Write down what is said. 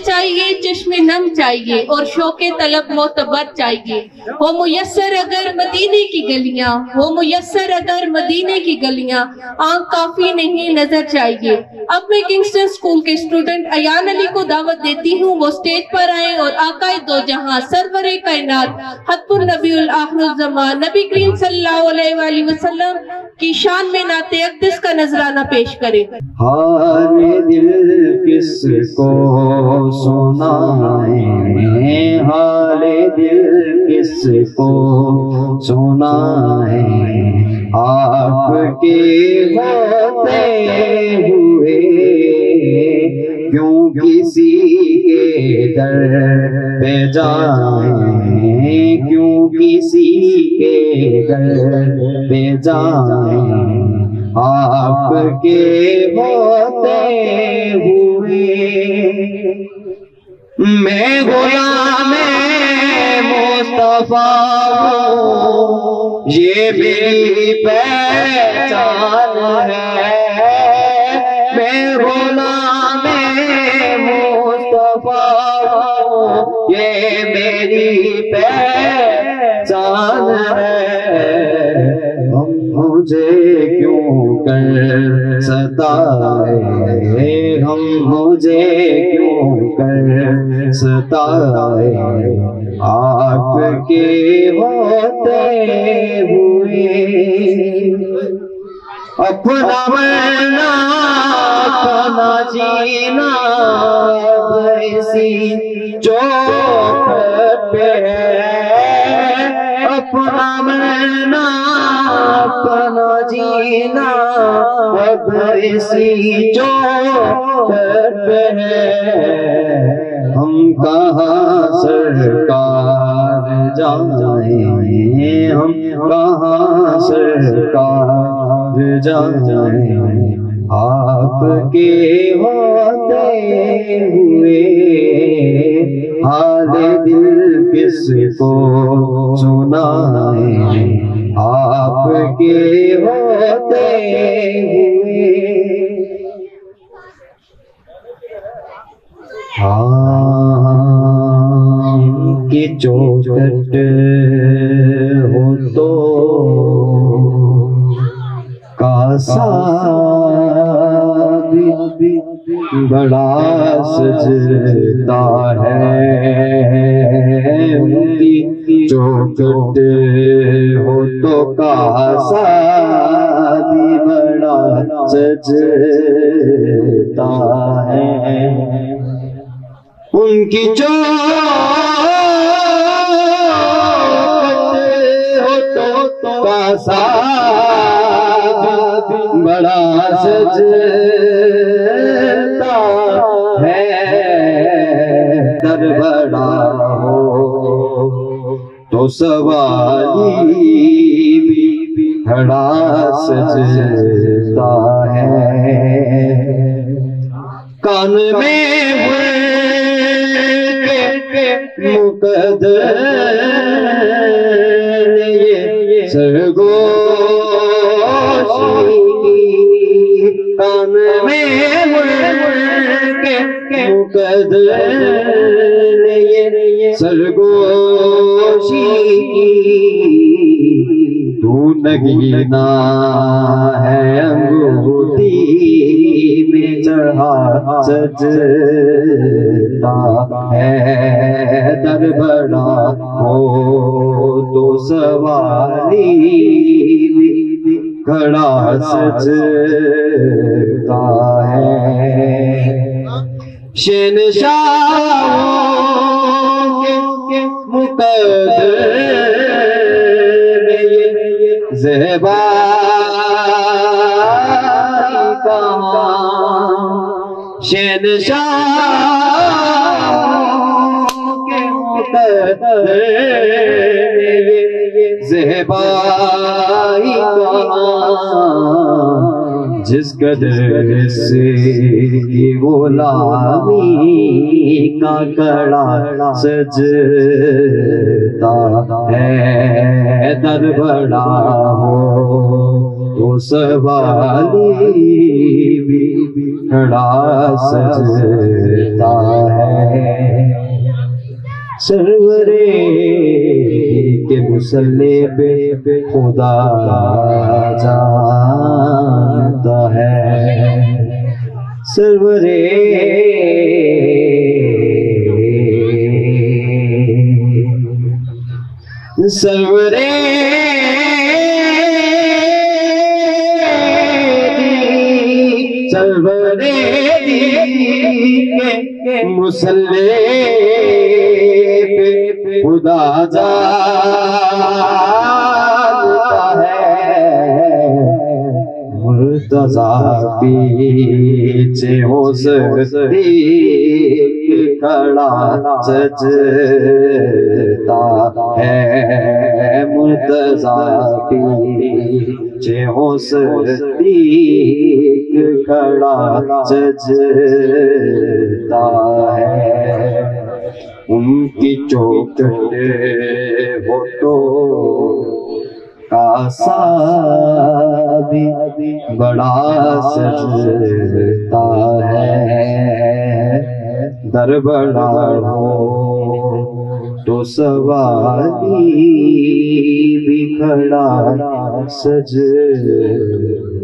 چاہیے، چشم نم چاہیے اور شوق طلب معتبر چاہیے. ہو میسر اگر مدینے کی گلیاں، ہو میسر اگر مدینے کی گلیاں، آنکھ کافی نہیں نظر چاہیے. اب میں کنگسٹن اسکول کے اسٹوڈنٹ ایان علی کو دعوت دیتی ہوں وہ اسٹیج پر آئیں اور آقائے دو جہاں سرور کائنات حتم النبی الآخر الزمان نبی کریم صلی اللہ علیہ وآلہ وسلم کی شان میں نعت اقدس کا نذرانہ پیش کریں. حال دل کس کو سنائیں، حال دل کس کو سنائیں، آپ کے ہوتے ہوئے کیوں کسی کے در پہ جائیں، کیوں کسی کے در پہ جائیں، آپ کے ہوتے ہوئے. میں غلام مصطفیٰ ہوں، یہ میری پہچان ہے. میں غلام مصطفیٰ ہوں، یہ میری پہچان ہے. مجھے کیوں کر ستائے، ہم مجھے کیوں کر ستائے، آپ کے ہوتے ہوئے. اپنا مرنا اپنا جینا اسی چوکھٹ پہ ہے. اپنا مرنا اپنا جینا اب اسی چوکھٹ پہ ہے. ہم کہاں سرکار جائیں، ہم کہاں سرکار جائیں، آپ کے ہوتے ہوئے. حال دل کس کو سنائیں، آپ کے ہوتے ہوئے. کی چوکھٹ ہو تو کاسا بھی بڑا سجتا ہے. کی چوکھٹ ہو تو کاسا بھی بڑا سجتا ہے. ان کی چوکھٹ ہو تو کاسا بڑا سجتا ہے. در بڑا ہو تو سوالی بھی بڑا سجتا ہے. کان میں مقدر یہ سرگوشی، کان میں مقدر یہ سرگوشی. تو نگینا ہے انگوٹھی میں چڑھا سجتا ہے. در بڑا ہو تو سوالی کھڑا سجتا ہے. شہنشاہوں کے مقدر زیبا شہنشاہ کے مقدر زیبائی کہاں، جس قدر سے کی غلامی کا کڑا سجتا ہے. در بڑا ہو تو سوالی بھی کھڑا سجتا ہے. سرورے کے مسلے پہ خدا جانتا ہے، سرورے سرورے سرورے کے مسلے پہ خدا جانتا ہے، مرتضیٰ پیچھے ہو صدیق کھڑا سجتا ہے، مرتضیٰ پیچھے ہو صدیق کھڑا سجتا ہے، ان کی چوکھٹ ہو تو کاسا بھی بڑا سجتا ہے، در بڑا ہو تو سوالی بھی کھڑا سجتا